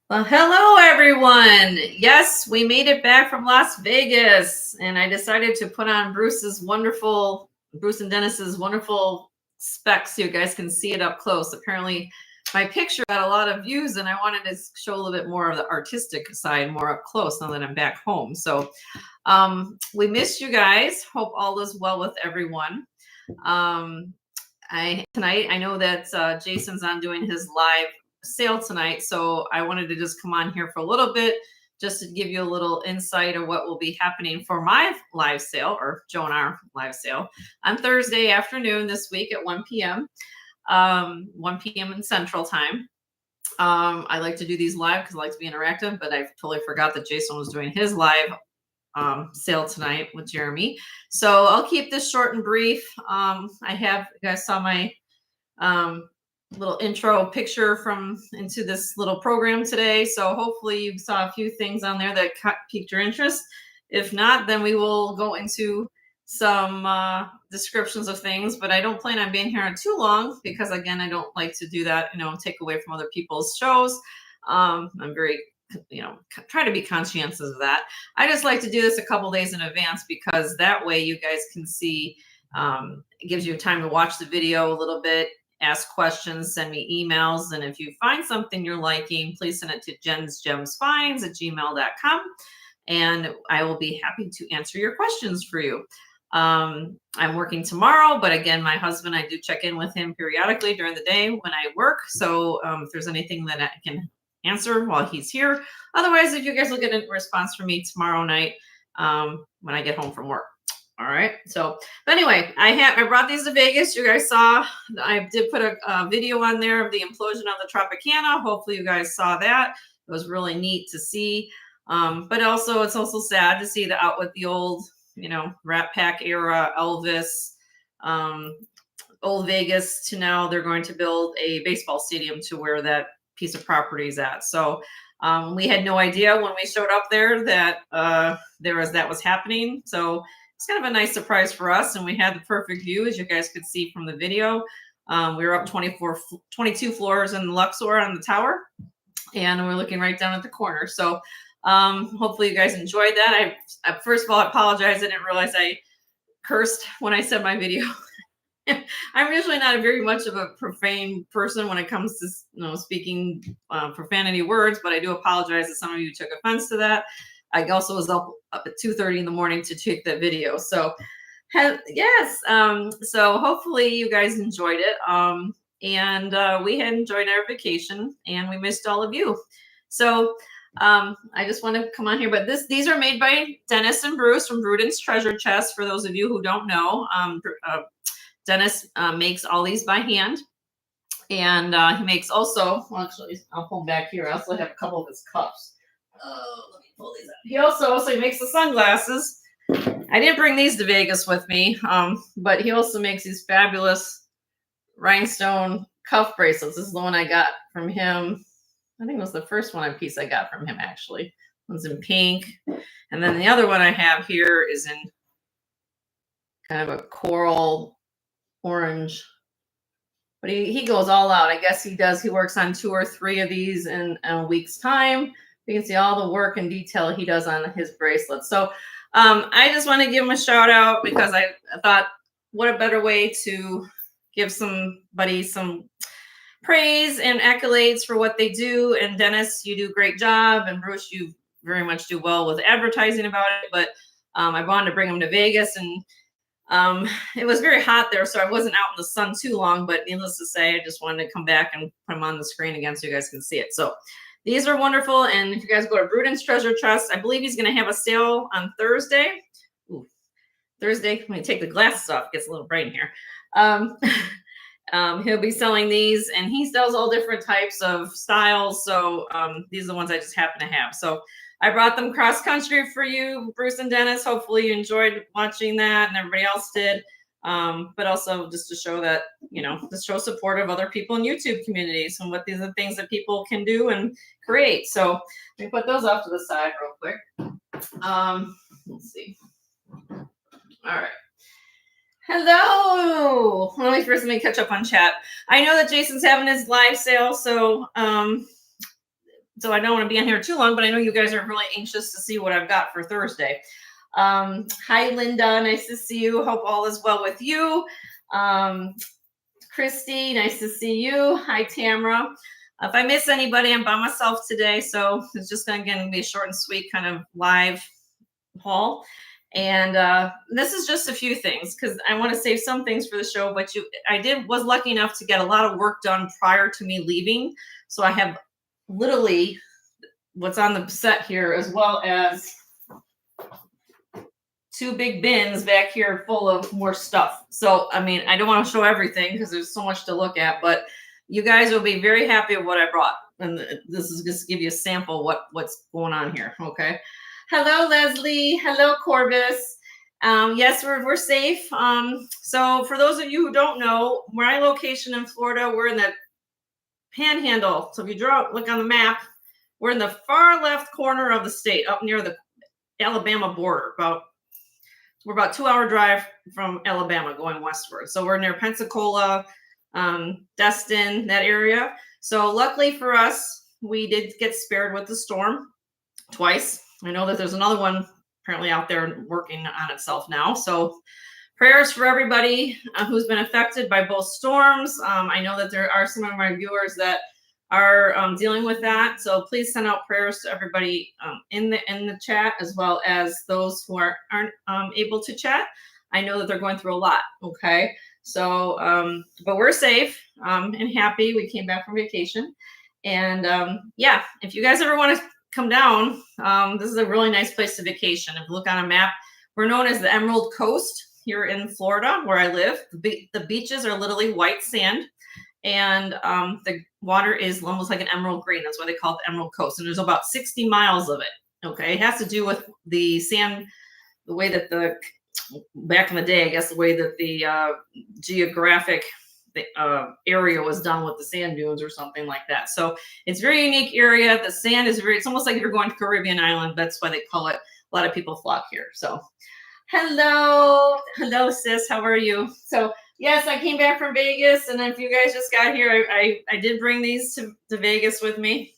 Well, hello everyone. Yes, we made it back from Las Vegas, and I decided to put on Bruce and Dennis's wonderful specs so you guys can see it up close. Apparently, my picture got a lot of views, and I wanted to show a little bit more of the artistic side more up close now that I'm back home. So, we missed you guys. Hope all is well with everyone. Um, I know that Jason's on doing his live sale tonight, so I wanted to just come on here for a little bit just to give you a little insight of what will be happening for my live sale, or Joe and our live sale, on Thursday afternoon this week at 1 p.m. 1 p.m. in Central Time. I like to do these live because I like to be interactive, but I totally forgot that Jason was doing his live sale tonight with Jeremy. So I'll keep this short and brief. I have, you guys saw my little intro picture into this little program today. So hopefully you saw a few things on there that piqued your interest. If not, then we will go into some descriptions of things, but I don't plan on being here too long because again, I don't like to do that, take away from other people's shows. I'm very try to be conscientious of that. I just like to do this a couple days in advance because that way you guys can see. It gives you time to watch the video a little bit, ask questions, send me emails, and if you find something you're liking, please send it to jensgemsfinds@gmail.com, and I will be happy to answer your questions for you. I'm working tomorrow, but again, my husband, I do check in with him periodically during the day when I work. So if there's anything that I can answer while he's here. Otherwise, if you guys will get a response from me tomorrow night when I get home from work. All right. So, but anyway, I brought these to Vegas. You guys saw I did put a video on there of the implosion of the Tropicana. Hopefully, you guys saw that. It was really neat to see. But also, it's also sad to see the out with the old, Rat Pack era Elvis, old Vegas to now they're going to build a baseball stadium to where that piece of property is at. So we had no idea when we showed up there that that was happening. So it's kind of a nice surprise for us, and we had the perfect view, as you guys could see from the video. We were up 22 floors in the Luxor on the tower, and we're looking right down at the corner. So hopefully you guys enjoyed that. I first of all, I apologize. I didn't realize I cursed when I said my video. I'm usually not very much of a profane person when it comes to speaking profanity words, but I do apologize if some of you took offense to that. I also was up at 2:30 in the morning to take that video. So yes, so hopefully you guys enjoyed it. And we had enjoyed our vacation, and we missed all of you. So I just want to come on here, but these are made by Dennis and Bruce from Bruden's Treasure Chest. For those of you who don't know, Dennis makes all these by hand, and he makes also, well, actually, I'll pull back here. I also have a couple of his cups. Oh, let me pull these out. He also makes the sunglasses. I didn't bring these to Vegas with me, but he also makes these fabulous rhinestone cuff bracelets. This is the one I got from him. I think it was the first piece I got from him, actually. One's in pink. And then the other one I have here is in kind of a coral orange. But he goes all out. I guess he works on 2 or 3 of these in a week's time. You can see all the work and detail he does on his bracelets. So I just want to give him a shout out because I thought, what a better way to give somebody some praise and accolades for what they do. And Dennis, you do a great job. And Bruce, you very much do well with advertising about it. But I wanted to bring him to Vegas, and it was very hot there, so I wasn't out in the sun too long, but needless to say, I just wanted to come back and put them on the screen again so you guys can see it. So these are wonderful. And if you guys go to Bruden's Treasure Chest, I believe he's going to have a sale on Thursday. Ooh, Thursday, let me take the glasses off. It gets a little bright in here. He'll be selling these, and he sells all different types of styles. So these are the ones I just happen to have. So I brought them cross country for you, Bruce and Dennis. Hopefully you enjoyed watching that, and everybody else did. But also just to show that, to show support of other people in YouTube communities and what these are the things that people can do and create. So let me put those off to the side real quick. Let's see. All right. Hello. Let me catch up on chat. I know that Jason's having his live sale, so So I don't want to be on here too long, but I know you guys are really anxious to see what I've got for Thursday. Hi, Linda. Nice to see you. Hope all is well with you. Christy, nice to see you. Hi, Tamra. If I miss anybody, I'm by myself today, so it's just going to be a short and sweet kind of live haul. And this is just a few things because I want to save some things for the show. But was lucky enough to get a lot of work done prior to me leaving, so I have literally what's on the set here, as well as 2 big bins back here full of more stuff. So, I mean, I don't want to show everything because there's so much to look at, but you guys will be very happy with what I brought. And this is just to give you a sample what's going on here. Okay. Hello, Leslie. Hello, Corvus. Yes, we're safe. So for those of you who don't know, my location in Florida, we're in the Panhandle. So if you look on the map, we're in the far left corner of the state, up near the Alabama border. We're about 2-hour drive from Alabama going westward. So we're near Pensacola, Destin, that area. So luckily for us, we did get spared with the storm twice. I know that there's another one apparently out there working on itself now. So prayers for everybody who's been affected by both storms. I know that there are some of my viewers that are dealing with that. So please send out prayers to everybody in the chat, as well as those who aren't able to chat. I know that they're going through a lot. Okay. So, but we're safe and happy. We came back from vacation. And yeah, if you guys ever want to come down, this is a really nice place to vacation. If you look on a map, we're known as the Emerald Coast here in Florida, where I live. The beaches are literally white sand. And the water is almost like an emerald green. That's why they call it the Emerald Coast. And there's about 60 miles of it. Okay. It has to do with the sand, the way that back in the day, I guess, the way that the geographic area was done with the sand dunes or something like that. So it's a very unique area. The sand is it's almost like you're going to Caribbean island. That's why they call it. A lot of people flock here. So hello, sis. How are you? So yes, I came back from Vegas, and if you guys just got here, I did bring these to Vegas with me.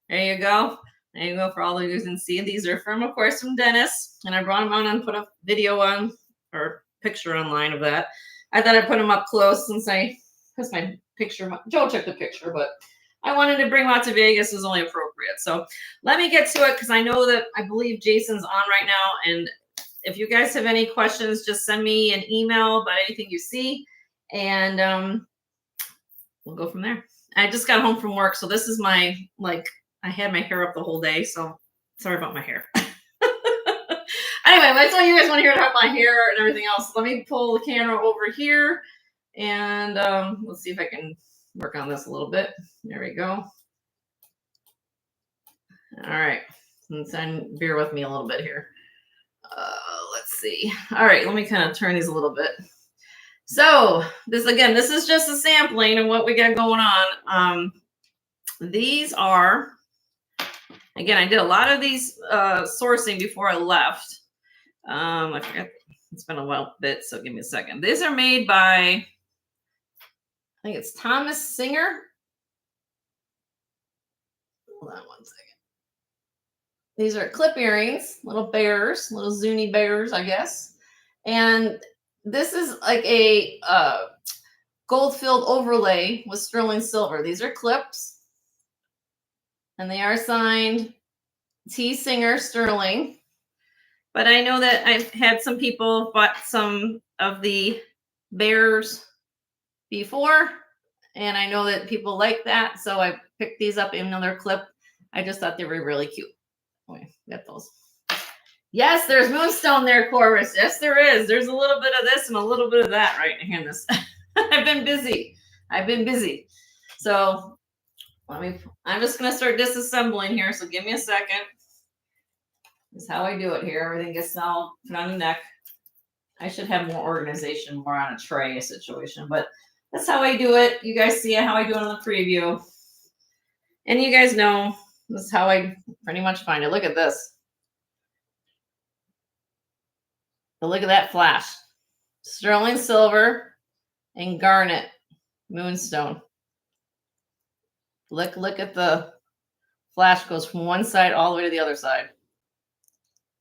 There you go. There you go for all of you who can see. These are of course, from Dennis, and I brought them on and put a video on or picture online of that. I thought I'd put them up close since my picture. Joe took the picture, but I wanted to bring them out to Vegas is only appropriate. So let me get to it because I know that I believe Jason's on right now, and if you guys have any questions, just send me an email about anything you see, and we'll go from there. I just got home from work, so this is I had my hair up the whole day, so sorry about my hair. Anyway, that's all you guys want to hear about my hair and everything else. Let me pull the camera over here, and let's see if I can work on this a little bit. There we go. All right, and bear with me a little bit here. Let's see. All right, let me kind of turn these a little bit. So this is just a sampling of what we got going on. These are, again, I did a lot of these sourcing before I left. I forgot, it's been a bit, so give me a second. These are made by, I think it's Thomas Singer. Hold on one second. These are clip earrings, little bears, little Zuni bears, I guess. And this is like a gold-filled overlay with sterling silver. These are clips, and they are signed T. Singer Sterling. But I know that I've had some people bought some of the bears before, and I know that people like that, so I picked these up in another clip. I just thought they were really cute. Okay, got those. Yes, there's moonstone there, Corvus. Yes, there is. There's a little bit of this and a little bit of that right here in this. I've been busy. So I'm just going to start disassembling here. So give me a second. This is how I do it here. Everything gets all put on the neck. I should have more organization, more on a tray situation, but that's how I do it. You guys see how I do it on the preview. And you guys know this is how I pretty much find it. Look at this. But look at that flash. Sterling silver and garnet moonstone. Look at the flash goes from one side all the way to the other side.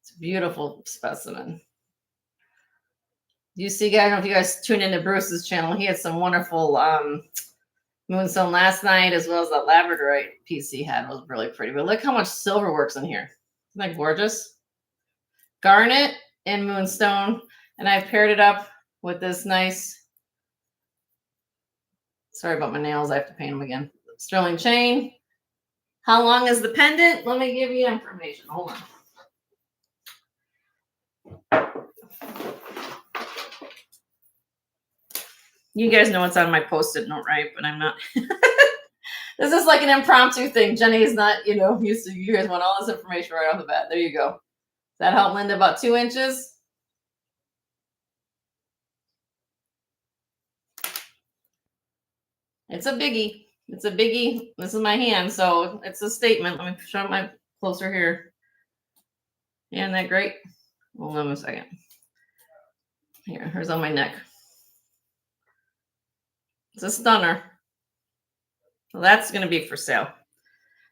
It's a beautiful specimen. You see, I don't know if you guys tuned into Bruce's channel. He had some wonderful moonstone last night, as well as that labradorite piece he had was really pretty. But look how much silver works in here. Isn't that gorgeous? Garnet and moonstone. And I've paired it up with this nice, sorry about my nails, I have to paint them again. Sterling chain. How long is the pendant? Let me give you information. Hold on. You guys know what's on my post-it note, right? But I'm not. This is like an impromptu thing. Jenny is not, used to. You guys want all this information right off the bat. There you go. Does that help, Linda? About 2 inches. It's a biggie. It's a biggie. This is my hand, so it's a statement. Let me show my closer here. Isn't that great? Hold on a second. Here, here's on my neck. It's a stunner. Well, that's going to be for sale.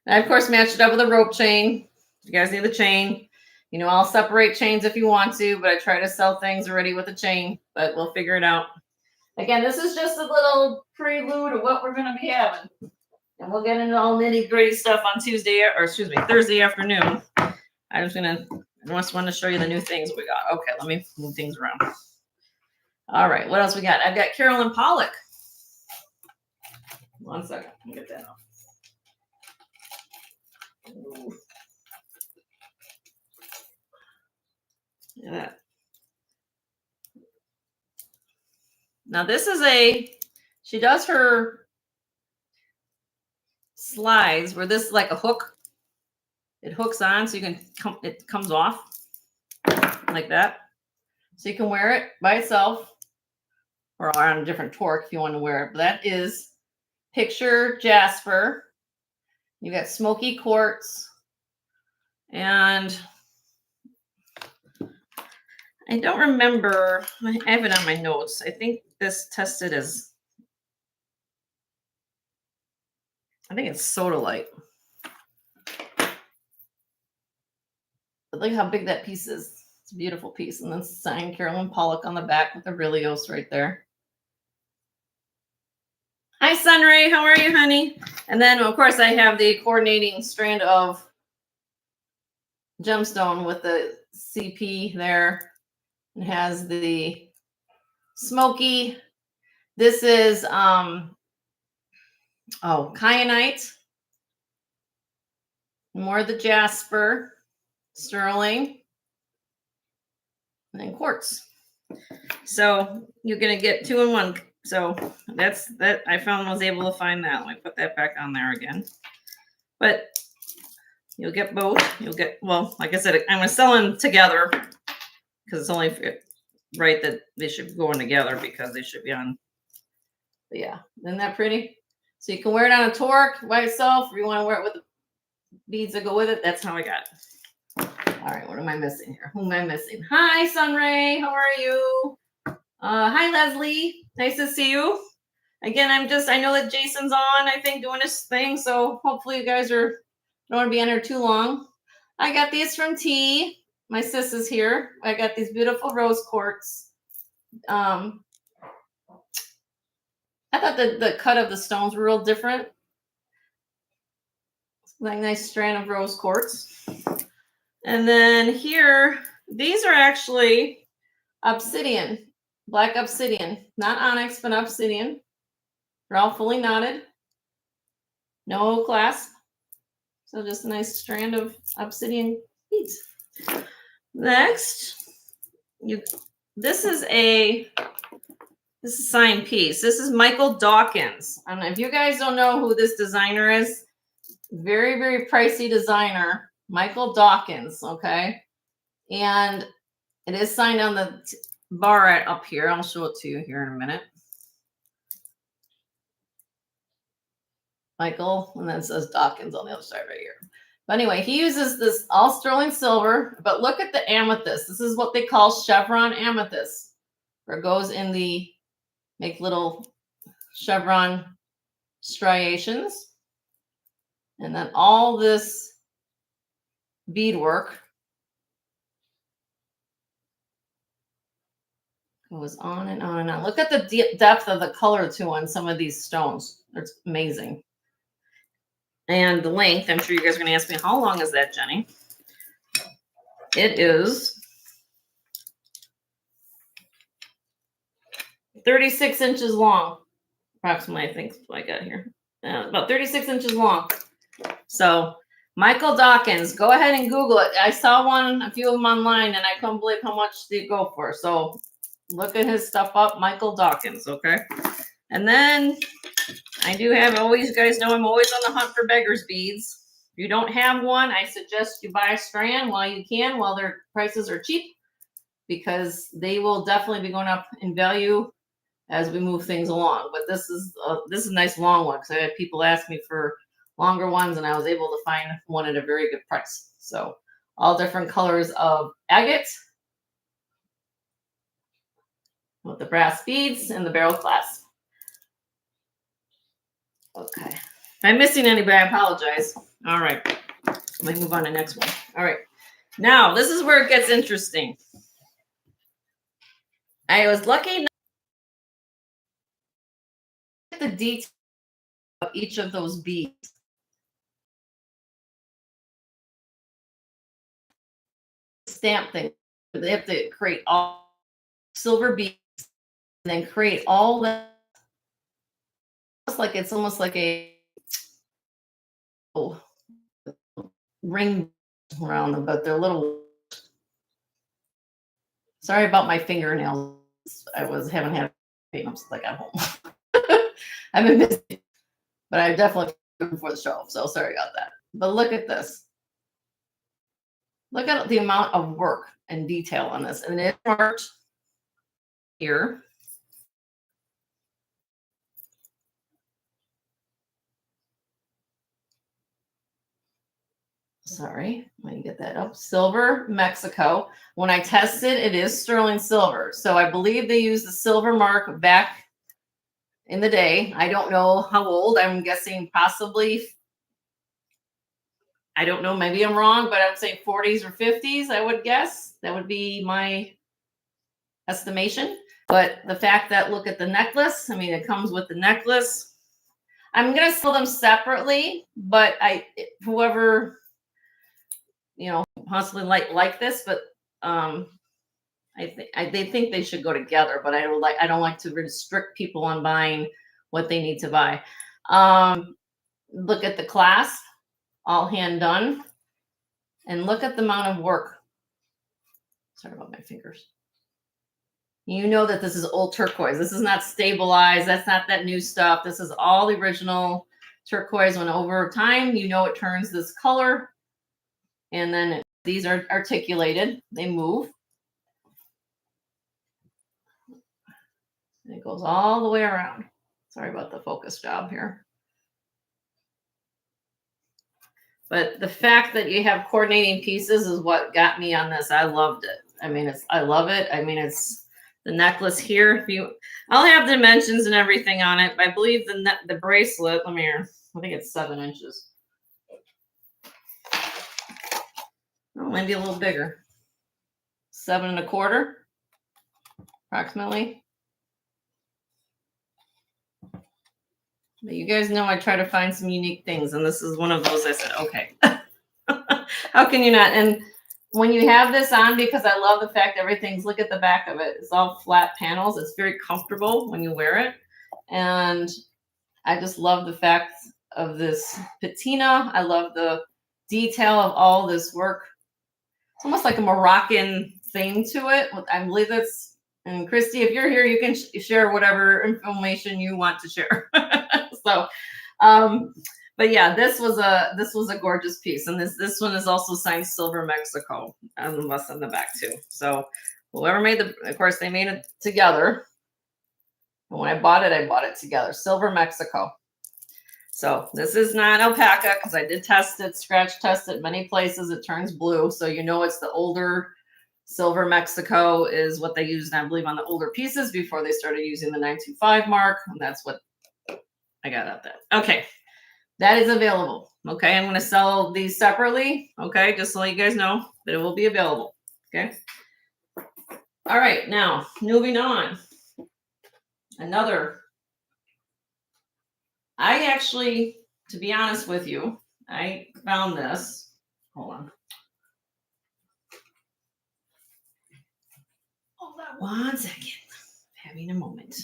And I, of course, matched it up with a rope chain. You guys need the chain. I'll separate chains if you want to, but I try to sell things already with a chain, but we'll figure it out. Again, this is just a little prelude of what we're going to be having. And we'll get into all nitty-gritty stuff on Thursday afternoon. I just want to show you the new things we got. Okay, let me move things around. All right, what else we got? I've got Carolyn Pollock. 1 second, let me get that off. Ooh. Look at that. Now this is she does her slides where this is like a hook. It hooks on so it comes off like that. So you can wear it by itself or on a different torque if you want to wear it. But that is picture jasper. You got smoky quartz, and I don't remember. I have it on my notes. I think this tested as, I think it's sodalite. But look how big that piece is. It's a beautiful piece. And then signed Carolyn Pollock on the back with the Rillios right there. Hi, Sunray. How are you, honey? And then, of course, I have the coordinating strand of gemstone with the CP there. It has the smoky. This is kyanite. More of the jasper, sterling, and then quartz. So you're gonna get 2 in 1. So that's that. I was able to find that. Let me put that back on there again. But you'll get both. Like I said, I'm gonna sell them together because it's only right that they should go in together because they should be on. But yeah, isn't that pretty? So you can wear it on a torque by itself, or you want to wear it with the beads that go with it. That's how I got it. All right, what am I missing here? Who am I missing? Hi, Sunray. How are you? Hi, Leslie. Nice to see you. Again, I know that Jason's on, I think, doing his thing. So hopefully you guys don't want to be on here too long. I got these from T. My sis is here. I got these beautiful rose quartz. I thought the cut of the stones were real different. Like nice strand of rose quartz. And then here, these are actually obsidian, black obsidian, not onyx, but obsidian. They're all fully knotted. No clasp. So just a nice strand of obsidian beads. Next, this is a signed piece. This is Michael Dawkins. I don't know if you guys don't know who this designer is. Very, very pricey designer, Michael Dawkins. Okay, and it is signed on the bar up here. I'll show it to you here in a minute. Michael, and then it says Dawkins on the other side right here. But anyway, he uses this all sterling silver, but look at the amethyst. This is what they call chevron amethyst, where it goes in make little chevron striations. And then all this beadwork goes on and on and on. Look at the depth of the color too on some of these stones. It's amazing. And the length, I'm sure you guys are going to ask me, how long is that, Jenny? It is 36 inches long, approximately, I think I got here. About 36 inches long. So Michael Dawkins, go ahead and Google it. I saw a few of them online, and I couldn't believe how much they go for. So look at his stuff up, Michael Dawkins, okay? And then I do have, always, you guys know I'm always on the hunt for beggars beads. If you don't have one, I suggest you buy a strand while you can, while their prices are cheap, because they will definitely be going up in value as we move things along. But this is a nice long one, because I had people ask me for longer ones, and I was able to find one at a very good price. So all different colors of agate with the brass beads and the barrel clasp. Okay. If I'm missing anybody, I apologize. All right. Let me move on to the next one. All right. Now, this is where it gets interesting. I was lucky at the detail of each of those beads. Stamp thing. They have to create all silver beads and then create all that. It's almost like a ring around them, but they're little. Sorry about my fingernails. I haven't had paint like at home. I've been busy, but I definitely before the show, so sorry about that. But look at this. Look at the amount of work and detail on this, and it's marked here. Sorry, let me get that up. Silver, Mexico. When I tested, it is sterling silver. So I believe they used the silver mark back in the day. I don't know how old. I'm guessing possibly, I don't know, maybe I'm wrong, but I would say 40s or 50s, I would guess. That would be my estimation. But the fact that, look at the necklace. I mean, it comes with the necklace. I'm going to sell them separately, but whoever, possibly like this, but they think they should go together, but I don't like to restrict people on buying what they need to buy. Look at the clasp, all hand done, and look at the amount of work. Sorry about my fingers. You know that this is old turquoise. This is not stabilized. That's not that new stuff. This is all the original turquoise. When over time, it turns this color, and then these are articulated. They move. And it goes all the way around. Sorry about the focus job here. But the fact that you have coordinating pieces is what got me on this. I loved it. I mean, I love it. I mean, it's the necklace here. I'll have dimensions and everything on it. But I believe the bracelet, I think it's 7 inches. Oh, maybe a little bigger. 7 1/4, approximately. But you guys know I try to find some unique things, and this is one of those. I said, okay, how can you not? And when you have this on, because I love the fact everything's, look at the back of it. It's all flat panels. It's very comfortable when you wear it. And I just love the fact of this patina. I love the detail of all this work. It's almost like a Moroccan theme to it. I believe that's, and Christy, if you're here, you can share whatever information you want to share. So, but yeah, this was a gorgeous piece, and this one is also signed Silver Mexico on the bust on the back too. So whoever made of course they made it together. And when I bought it together, Silver Mexico. So this is not alpaca, because I did test it, scratch test it many places. It turns blue, so it's the older Silver Mexico is what they used, I believe, on the older pieces before they started using the 925 mark, and that's what I got out there. Okay, That is available. Okay, I'm going to sell these separately. Okay, just so you guys know that it will be available. Okay. All right, now moving on. Another. I actually, to be honest with you, I found this. Hold on. Hold on 1 second. Having a moment.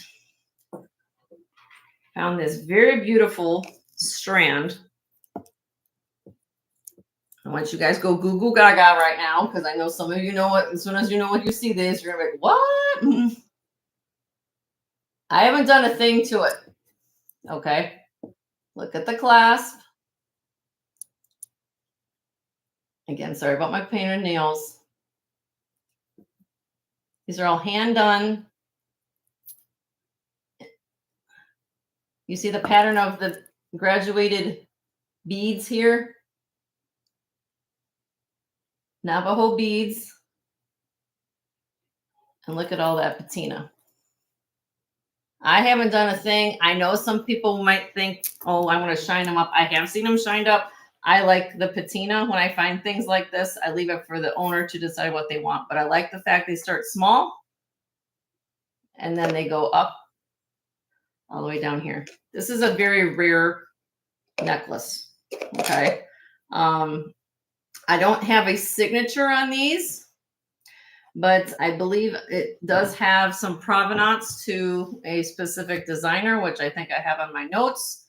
Found this very beautiful strand. I want you guys go Google Gaga right now because I know some of you know what. As soon as you know what you see this, you're gonna be like, "What?" I haven't done a thing to it. Okay, look at the clasp. Again, sorry about my painted nails. These are all hand done. You see the pattern of the graduated beads here? Navajo beads. And look at all that patina. I haven't done a thing. I know some people might think, oh, I'm going to shine them up. I have seen them shined up. I like the patina. When I find things like this, I leave it for the owner to decide what they want. But I like the fact they start small and then they go up all the way down here. This is a very rare necklace. Okay. I don't have a signature on these, but I believe it does have some provenance to a specific designer, which I think I have on my notes.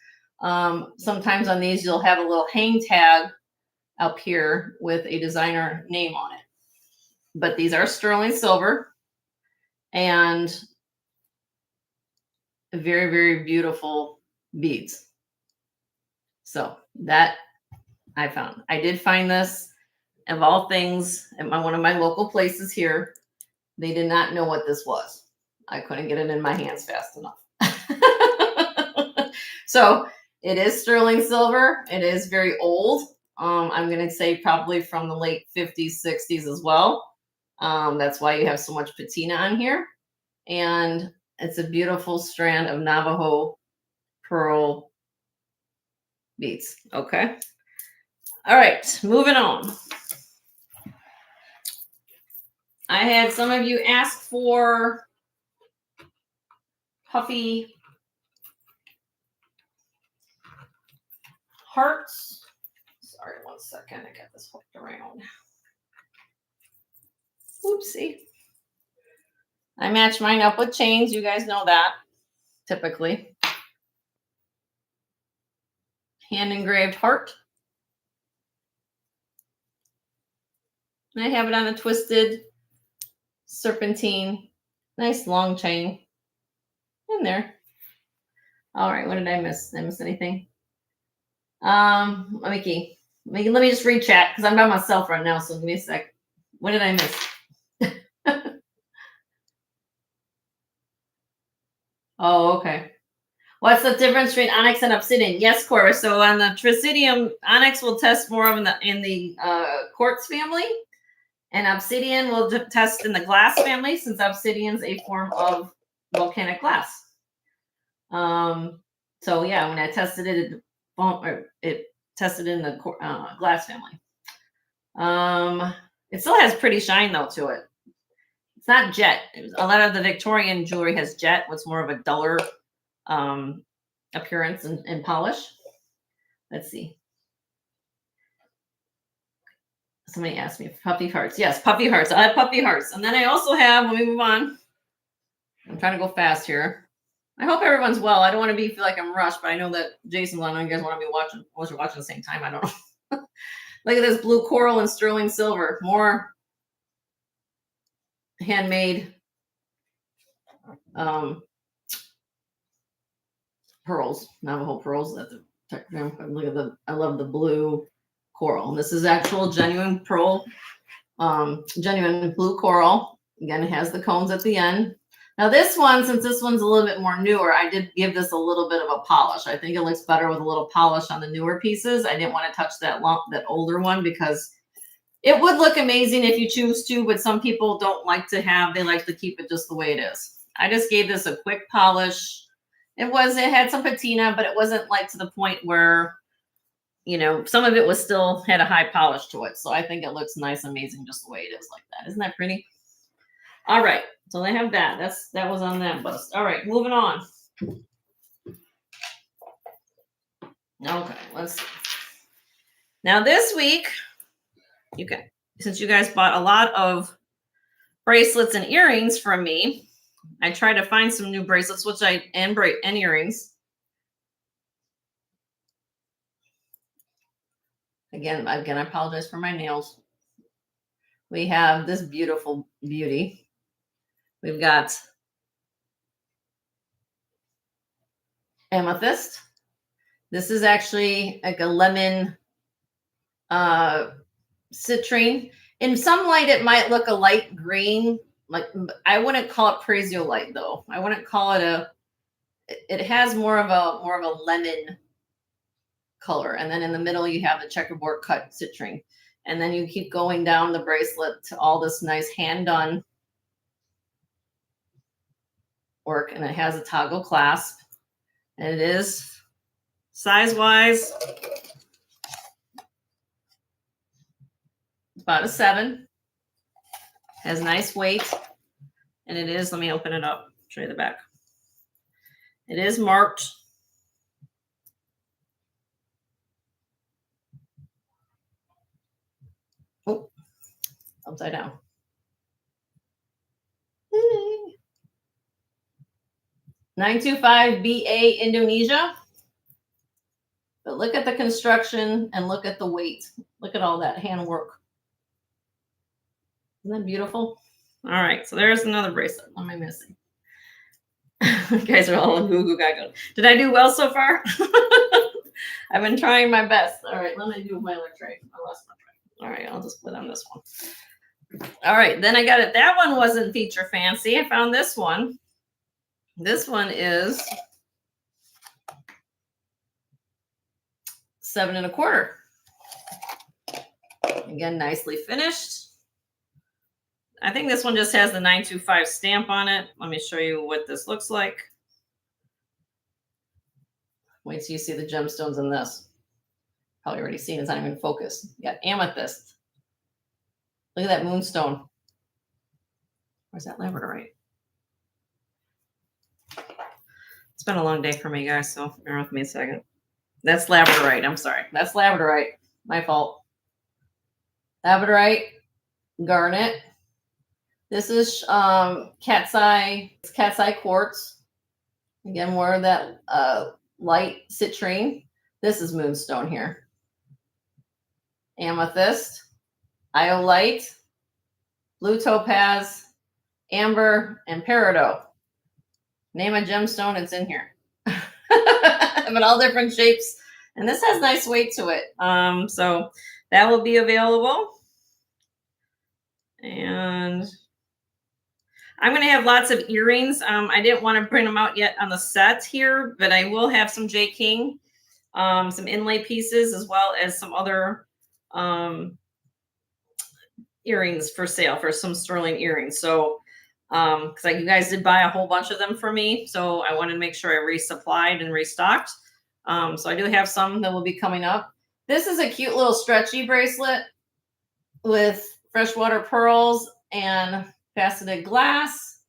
Sometimes on these, you'll have a little hang tag up here with a designer name on it. But these are sterling silver and very, very beautiful beads. So that I found. I did find this, of all things, at one of my local places here. They did not know what this was. I couldn't get it in my hands fast enough. So it is sterling silver. It is very old. I'm going to say probably from the late 50s, 60s as well. That's why you have so much patina on here. And it's a beautiful strand of Navajo pearl beads. Okay. All right, moving on. I had some of you ask for puffy hearts. Sorry, 1 second. I got this hooked around. Oopsie. I match mine up with chains. You guys know that, typically. Hand engraved heart. And I have it on a twisted serpentine. Nice long chain in there. All right, what did I miss? Did I miss anything? Let me just read chat because I'm by myself right now, so give me a sec. What did I miss? Oh, okay. What's the difference between onyx and obsidian? Yes, Cora. So on the tricidium, onyx will test more of in the quartz family, and obsidian will test in the glass family, since obsidian's a form of volcanic glass. So yeah, when I tested it, it tested in the glass family. It still has pretty shine though to it. It's not jet. A lot of the Victorian jewelry has jet, what's more of a duller appearance and polish. Let's see. Somebody asked me puffy hearts. Yes, puffy hearts. I have puffy hearts. And then I also have, let me move on. I'm trying to go fast here. I hope everyone's well. I don't want to feel like I'm rushed, but I know that Jason's on. You guys want to be watching at the same time. I don't know. Look at this blue coral and sterling silver. More handmade pearls, Navajo pearls. That's look at I love the blue coral. And this is actual genuine pearl, genuine blue coral. Again, it has the cones at the end. Now this one, since this one's a little bit more newer, I did give this a little bit of a polish. I think it looks better with a little polish on the newer pieces. I didn't want to touch that older one because it would look amazing if you choose to, but some people don't like to they like to keep it just the way it is. I just gave this a quick polish. It had some patina, but it wasn't like to the point where you know, some of it was still had a high polish to it. So I think it looks nice, amazing, just the way it is like that. Isn't that pretty? All right. So they have that. That was on that list. All right, moving on. Okay, let's see. Now this week, since you guys bought a lot of bracelets and earrings from me, I tried to find some new bracelets, and earrings. Again, I apologize for my nails. We have this beautiful beauty. We've got amethyst. This is actually like a lemon citrine. In some light, it might look a light green. Like, I wouldn't call it prasiolite though. I wouldn't call it it has more of a lemon color. And then in the middle, you have the checkerboard cut citrine. And then you keep going down the bracelet to all this nice hand done work. And it has a toggle clasp. And it is size wise about a 7. Has nice weight. And it is, let me open it up, show you the back. It is marked. Oh, upside down. 925 BA Indonesia. But look at the construction and look at the weight. Look at all that handwork. Isn't that beautiful? All right, so there's another bracelet. What am I missing? You guys are all goo goo gaga. Did I do well so far? I've been trying my best. All right, let me do my other tray. I lost my tray. All right, I'll just put on this one. All right, then I got it. That one wasn't feature fancy. I found this one. This one is 7 1/4. Again, nicely finished. I think this one just has the 925 stamp on it. Let me show you what this looks like. Wait till you see the gemstones in this. Probably already seen, it's not even focused. You got amethyst. Look at that moonstone. Where's that labradorite? It's been a long day for me, guys, so bear with me a second. That's labradorite. I'm sorry. That's labradorite. My fault. Labradorite, garnet. This is cat's eye. It's cat's eye quartz. Again, more of that light citrine. This is moonstone here. Amethyst, iolite, blue topaz, amber, and peridot. Name a gemstone, it's in here. But all different shapes. And this has nice weight to it. So that will be available. And I'm going to have lots of earrings. I didn't want to print them out yet on the set here, but I will have some J. King, some inlay pieces, as well as some other earrings for sale, for some sterling earrings. So, because you guys did buy a whole bunch of them for me, so I wanted to make sure I resupplied and restocked. So I do have some that will be coming up. This is a cute little stretchy bracelet with freshwater pearls and faceted glass.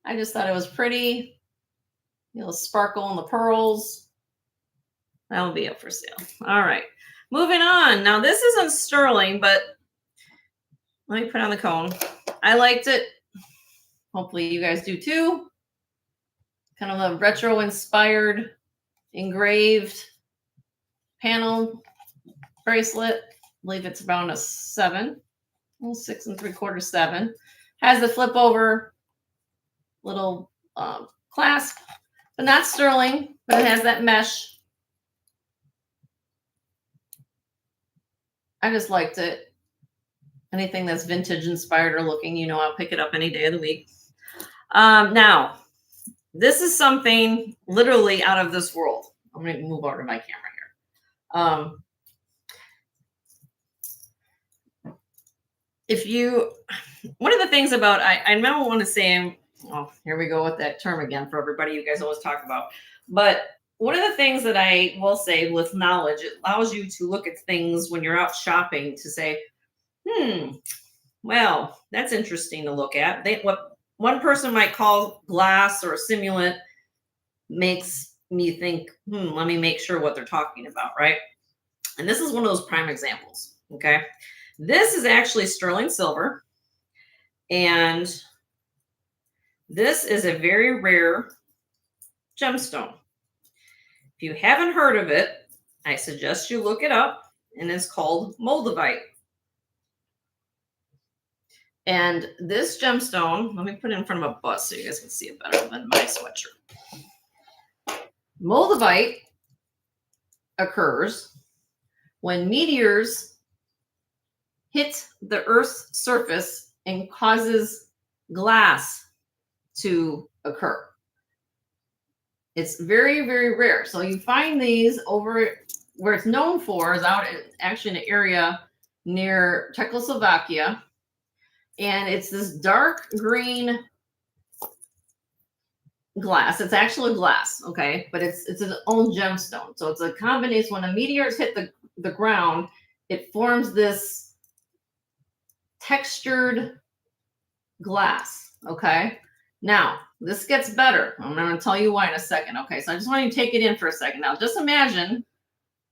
I just thought it was pretty. A little sparkle in the pearls. That'll be up for sale. All right, moving on. Now this isn't sterling, but let me put on the cone. I liked it. Hopefully you guys do too. Kind of a retro inspired engraved panel bracelet. I believe it's around a 7. 6 3/4, 7. Has the flip over little clasp, but not sterling, but it has that mesh. I just liked it. Anything that's vintage inspired or looking, you know, I'll pick it up any day of the week. Now, this is something literally out of this world. I'm going to move over to my camera here. One of the things about, I don't want to say, oh, here we go with that term again for everybody you guys always talk about. But one of the things that I will say with knowledge, it allows you to look at things when you're out shopping to say, hmm, well, that's interesting to look at. What one person might call glass or a simulant makes me think, let me make sure what they're talking about, right? And this is one of those prime examples. Okay. This is actually sterling silver. And this is a very rare gemstone. If you haven't heard of it, I suggest you look it up. And it's called moldavite. And this gemstone, let me put it in front of a bus so you guys can see it better than my sweatshirt. Moldavite occurs when meteors hit the Earth's surface and causes glass to occur. It's very, very rare. So you find these over where it's known for is out actually in an area near Czechoslovakia. And it's this dark green glass. It's actually glass, okay? But it's its own gemstone. So it's a combination. When a meteors hit the ground, it forms this textured glass, okay? Now, this gets better. I'm going to tell you why in a second. Okay, so I just want you to take it in for a second. Now, just imagine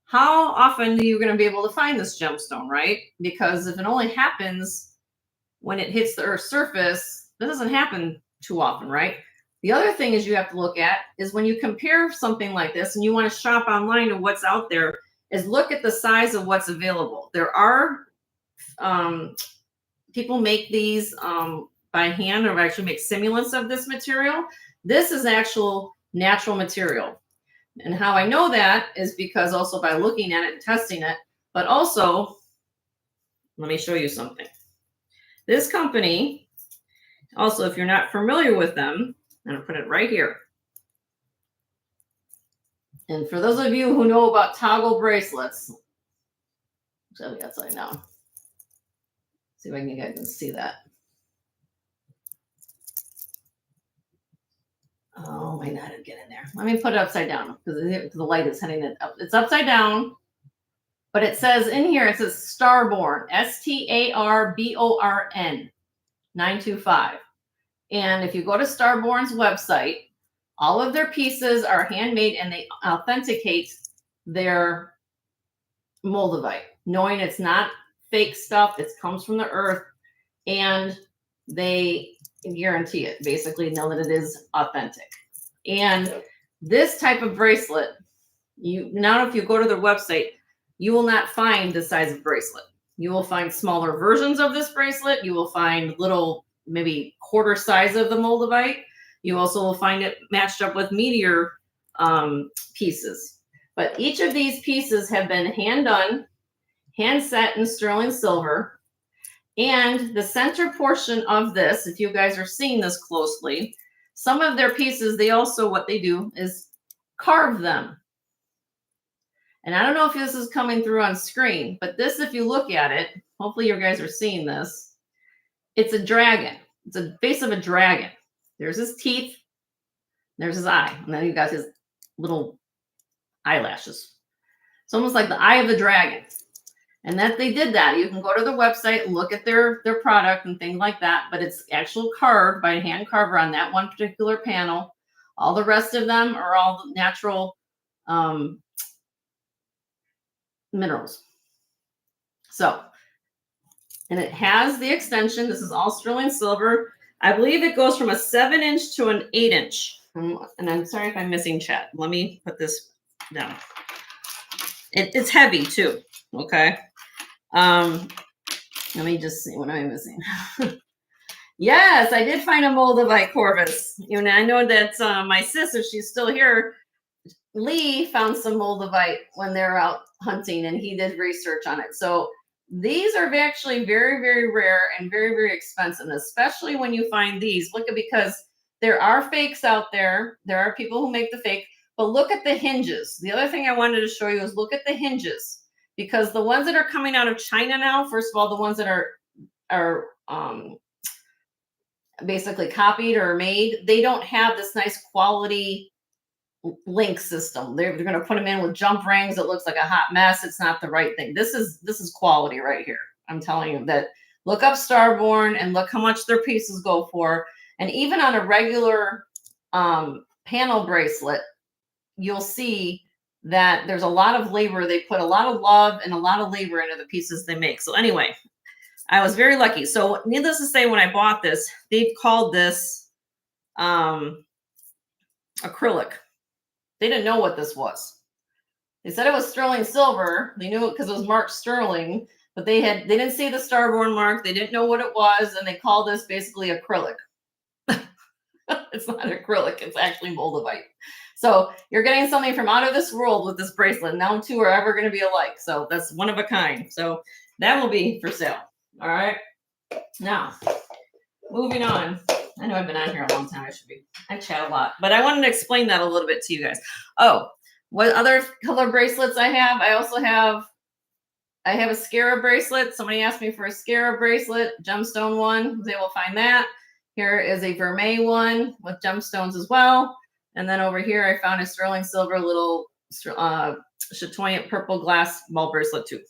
how often you're going to be able to find this gemstone, right? Because if it only happens when it hits the Earth's surface, that doesn't happen too often, right? The other thing is you have to look at is when you compare something like this and you want to shop online to what's out there, is look at the size of what's available. There are people make these by hand or actually make simulants of this material. This is actual natural material. And how I know that is because also by looking at it and testing it, but also, let me show you something. This company, also, if you're not familiar with them, I'm going to put it right here. And for those of you who know about toggle bracelets, show me upside down. See if I can get you guys to see that. Oh, might not have get in there. Let me put it upside down because the light is heading it up. It's upside down, but it says in here, it says Starborn, STARBORN 925. And if you go to Starborn's website, all of their pieces are handmade and they authenticate their moldavite, knowing it's not fake stuff. It comes from the earth and they guarantee it, basically know that it is authentic. And this type of bracelet, now if you go to their website, you will not find the size of bracelet. You will find smaller versions of this bracelet. You will find little, maybe quarter size of the moldavite. You also will find it matched up with meteor pieces. But each of these pieces have been hand done, hand set in sterling silver. And the center portion of this, if you guys are seeing this closely, some of their pieces, they also, what they do is carve them. And I don't know if this is coming through on screen, but this, if you look at it, hopefully you guys are seeing this. It's a dragon. It's a face of a dragon. There's his teeth. There's his eye. And then you've got his little eyelashes. It's almost like the eye of the dragon. And that they did that. You can go to the website, look at their product and things like that. But it's actual carved by a hand carver on that one particular panel. All the rest of them are all natural minerals. So, and it has the extension. This is all sterling silver. I believe it goes from a 7-inch to an 8-inch. And I'm sorry if I'm missing chat. Let me put this down. It's heavy too. Okay. Let me just see. What am I missing? Yes, I did find a moldavite corvus. You know, I know that my sister, she's still here. Lee found some moldavite when they're out hunting, and he did research on it. So these are actually very, very rare and very, very expensive, especially when you find these. Look at, because there are fakes out there. There are people who make the fake, but look at the hinges. The other thing I wanted to show you is look at the hinges, because the ones that are coming out of China now, first of all, the ones that are basically copied or made, they don't have this nice quality link system. They're going to put them in with jump rings. It looks like a hot mess. It's not the right thing. This is quality right here. I'm telling you that. Look up Starborn and look how much their pieces go for. And even on a regular panel bracelet, you'll see that there's a lot of labor. They put a lot of love and a lot of labor into the pieces they make. So anyway, I was very lucky. So needless to say, when I bought this, they called this acrylic. They didn't know what this was. They said it was sterling silver. They knew it because it was marked sterling, but they didn't see the Starborn mark. They didn't know what it was, and they called this basically acrylic. It's not acrylic. It's actually moldavite. So you're getting something from out of this world with this bracelet. No two are ever going to be alike. So that's one of a kind. So that will be for sale. All right. Now, moving on. I know I've been on here a long time. I chat a lot, but I wanted to explain that a little bit to you guys. Oh, what other color bracelets I have? I have a scarab bracelet. Somebody asked me for a scarab bracelet, gemstone one. They will find that. Here is a vermeil one with gemstones as well. And then over here, I found a sterling silver little chatoyant purple glass ball bracelet too.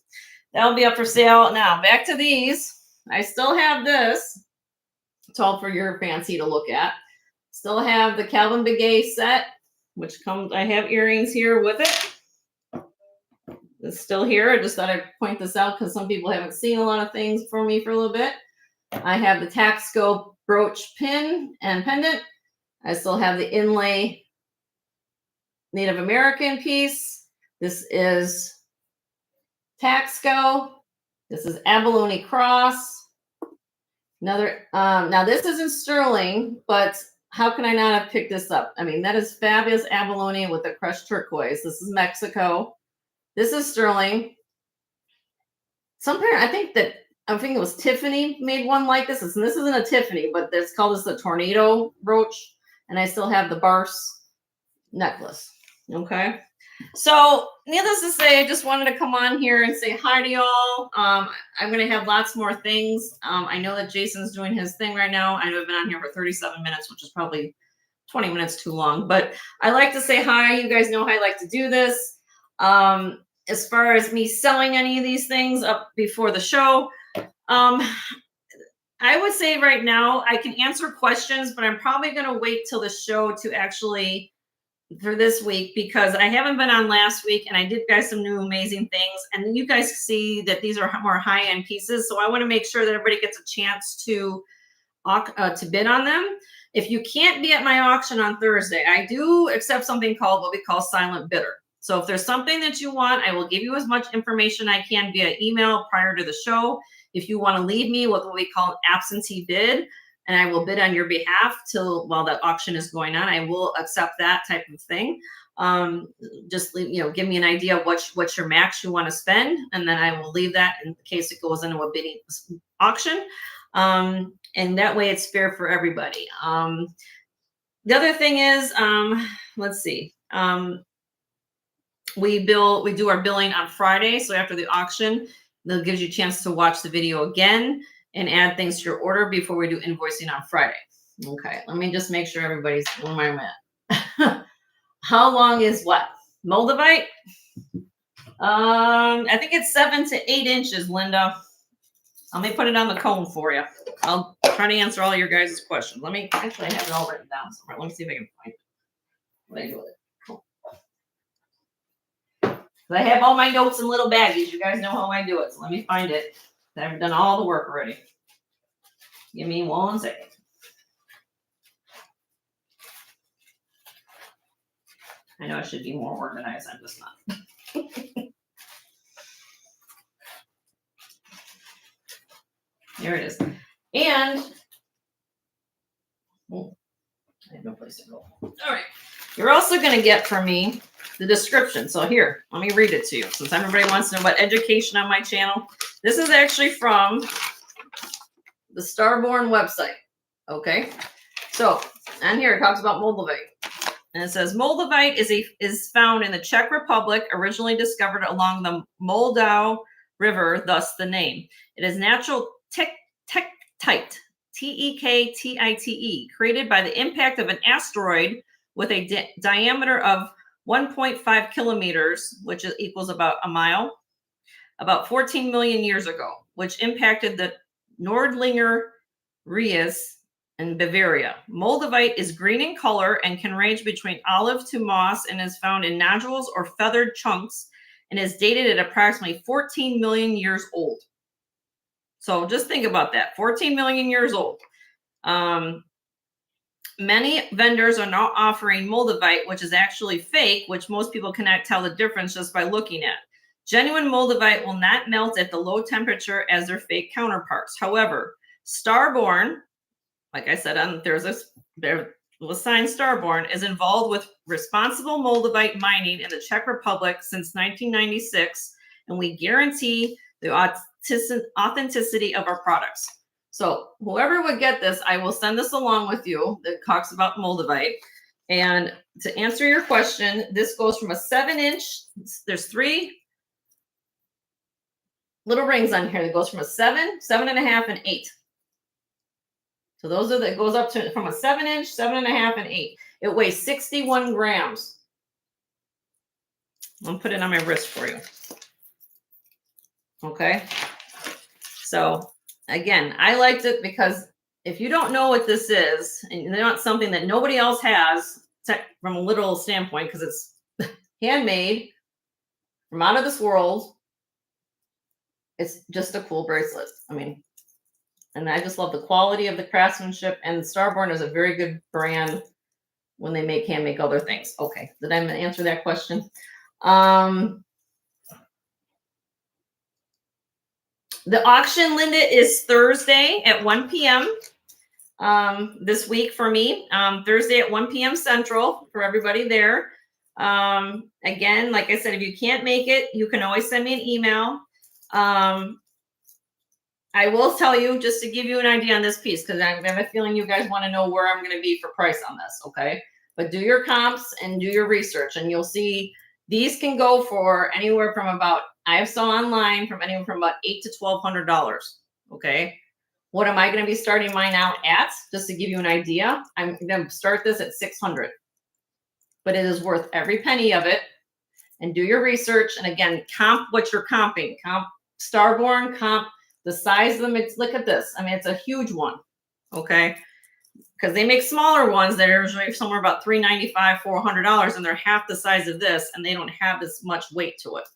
That'll be up for sale. Now back to these. I still have this. It's all for your fancy to look at. Still have the Calvin Begay set, which comes, I have earrings here with it. It's still here. I just thought I'd point this out because some people haven't seen a lot of things from me for a little bit. I have the Taxco brooch pin and pendant. I still have the inlay Native American piece. This is Taxco. This is abalone cross. Another, now this isn't sterling, but how can I not have picked this up? I mean, that is fabulous abalone with the crushed turquoise. This is Mexico. This is sterling. I think it was Tiffany made one like this. And this isn't a Tiffany, but it's called this the tornado brooch. And I still have the Barse necklace. Okay. So needless to say, I just wanted to come on here and say hi to y'all. I'm going to have lots more things. I know that Jason's doing his thing right now. I know I've been on here for 37 minutes, which is probably 20 minutes too long, but I like to say hi. You guys know how I like to do this. As far as me selling any of these things up before the show, I would say right now I can answer questions, but I'm probably going to wait till the show to actually for this week because I haven't been on last week and I did guys some new amazing things and you guys see that these are more high-end pieces. So I want to make sure that everybody gets a chance to bid on them. If you can't be at my auction on Thursday, I do accept something called what we call silent bidder. So if there's something that you want, I will give you as much information I can via email prior to the show. If you want to leave me with what we call an absentee bid, and I will bid on your behalf while the auction is going on. I will accept that type of thing. Just give me an idea of what's your max you want to spend, and then I will leave that in case it goes into a bidding auction. And that way it's fair for everybody. The other thing is, let's see. We do our billing on Friday, so after the auction, that gives you a chance to watch the video again and add things to your order before we do invoicing on Friday. Okay, let me just make sure everybody's where I'm at. How long is what? Moldavite? I think it's 7 to 8 inches, Linda. Let me put it on the cone for you. I'll try to answer all your guys' questions. Let me actually have it all written down somewhere. Let me see if I can find it. What do I do with it? Cool. I have all my notes in little baggies. You guys know how I do it. So let me find it. I've done all the work already. Give me 1 second. I know I should be more organized. I'm just not. There it is. And I have no place to go. All right. You're also going to get from me the description. So here, let me read it to you. Since everybody wants to know about education on my channel. This is actually from the Starborn website. Okay. So on here, it talks about moldavite. And it says moldavite is found in the Czech Republic, originally discovered along the Moldau River, thus the name. It is natural tektite, Tektite, created by the impact of an asteroid with a diameter of 1.5 kilometers, which equals about a mile, about 14 million years ago, which impacted the Nordlinger Reis in Bavaria. Moldavite is green in color and can range between olive to moss and is found in nodules or feathered chunks and is dated at approximately 14 million years old. So just think about that, 14 million years old. Many vendors are now offering moldavite, which is actually fake, which most people cannot tell the difference just by looking at. Genuine moldavite will not melt at the low temperature as their fake counterparts. However, Starborn, like I said, there was signed Starborn, is involved with responsible moldavite mining in the Czech Republic since 1996, and we guarantee the authenticity of our products. So whoever would get this, I will send this along with you that talks about moldavite. And to answer your question, this goes from a 7-inch, there's 3 little rings on here that goes from a 7, 7.5, and 8. So those are that goes up to from a 7-inch, 7.5, and 8. It weighs 61 grams. I'll put it on my wrist for you. Okay. So again, I liked it because if you don't know what this is, and you want something that nobody else has from a literal standpoint, because it's handmade from out of this world, it's just a cool bracelet. I mean, and I just love the quality of the craftsmanship, and Starborn is a very good brand when they can make other things. Okay, did I answer that question? The auction, Linda, is Thursday at 1 p.m. This week for me. Thursday at 1 p.m. Central for everybody there. Again, like I said, if you can't make it, you can always send me an email. I will tell you, just to give you an idea on this piece, because I have a feeling you guys want to know where I'm going to be for price on this, okay? But do your comps and do your research, and you'll see these can go for anywhere from about, I have some online from anywhere from about $800 to $1,200, okay? What am I going to be starting mine out at? Just to give you an idea, I'm going to start this at $600, but it is worth every penny of it. And do your research, and again, comp what you're comping. Comp Starborn, comp the size of them. Look at this. I mean, it's a huge one, okay? Because they make smaller ones that are usually somewhere about $395, $400, and they're half the size of this, and they don't have this much weight to it.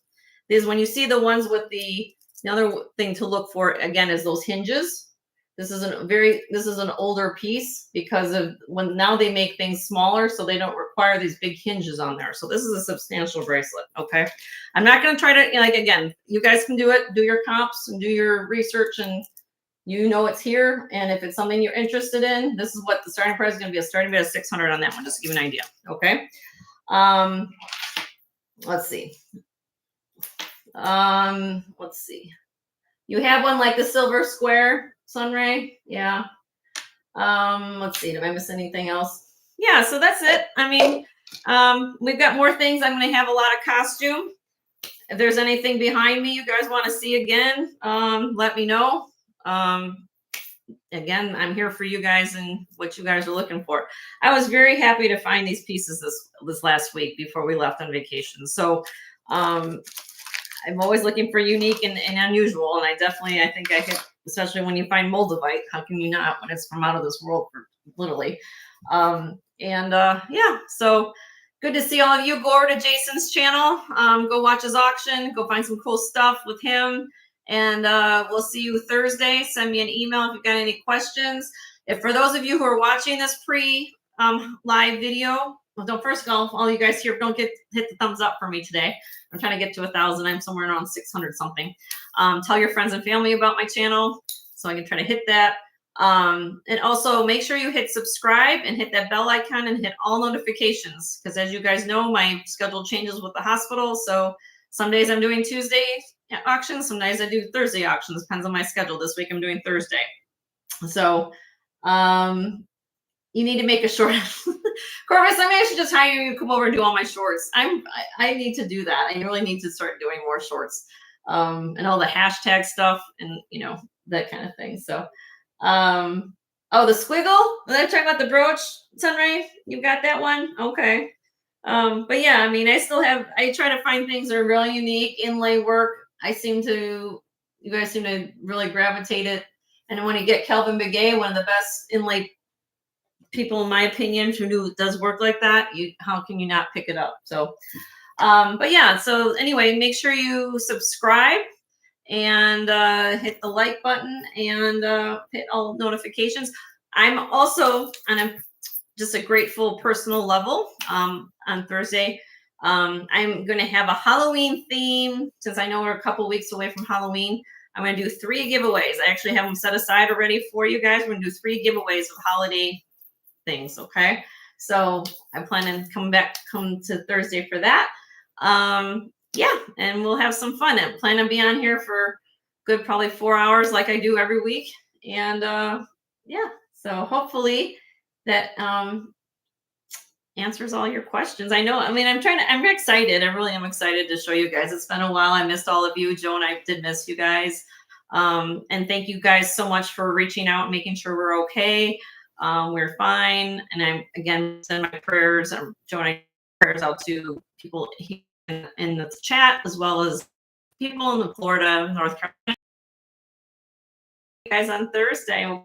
These, when you see the ones with the other thing to look for again is those hinges. This is an older piece because of when now they make things smaller, so they don't require these big hinges on there. So this is a substantial bracelet. Okay, I'm not going to try to, like, again, you guys can do it, do your comps and do your research, and you know it's here. And if it's something you're interested in, this is what the starting price is going to be. A starting bid of $600 on that one, just to give you an idea. Okay, let's see. Let's see. You have one like the silver square Sunray, yeah. Let's see, did I miss anything else? Yeah, so that's it. I mean, we've got more things. I'm going to have a lot of costume. If there's anything behind me you guys want to see again, let me know. Again, I'm here for you guys and what you guys are looking for. I was very happy to find these pieces this last week before we left on vacation. So I'm always looking for unique and unusual, and I think I hit, especially when you find moldavite. How can you not when it's from out of this world, literally? Yeah, so good to see all of you. Go over to Jason's channel, go watch his auction, go find some cool stuff with him, and we'll see you Thursday. Send me an email if you've got any questions. If for those of you who are watching this live video, well, don't, first of all you guys here, don't hit the thumbs up for me today. I'm trying to get to 1,000. I'm somewhere around 600 something. Tell your friends and family about my channel so I can try to hit that. And also make sure you hit subscribe and hit that bell icon and hit all notifications, because as you guys know, my schedule changes with the hospital. So some days I'm doing Tuesday auctions, some days I do Thursday auctions. Depends on my schedule. This week I'm doing Thursday. So you need to make a short. Corvus, I mean, I should just hire you to come over and do all my shorts. I need to do that. I really need to start doing more shorts, and all the hashtag stuff and, that kind of thing. So, Oh, the squiggle? They're talking about the brooch, Sunray? You got that one? Okay. But yeah, I mean, I try to find things that are really unique, inlay work. You guys seem to really gravitate it. And when you get Kelvin Begay, one of the best inlay people, in my opinion, who does work like that, how can you not pick it up? So, but yeah, so anyway, make sure you subscribe and hit the like button and hit all notifications. I'm also on just a grateful personal level on Thursday. I'm going to have a Halloween theme since I know we're a couple weeks away from Halloween. I'm going to do 3 giveaways. I actually have them set aside already for you guys. We're going to do 3 giveaways of holiday things. Okay. So I plan on come to Thursday for that. Yeah. And we'll have some fun. I plan to be on here for good, probably 4 hours like I do every week. And yeah. So hopefully that answers all your questions. I know, I mean, I'm excited. I really am excited to show you guys. It's been a while. I missed all of you. Joe and I did miss you guys. And thank you guys so much for reaching out and making sure we're okay. We're fine. And I'm again send my prayers, Joe and I prayers out to people in the chat as well as people in Florida, North Carolina. You guys on Thursday.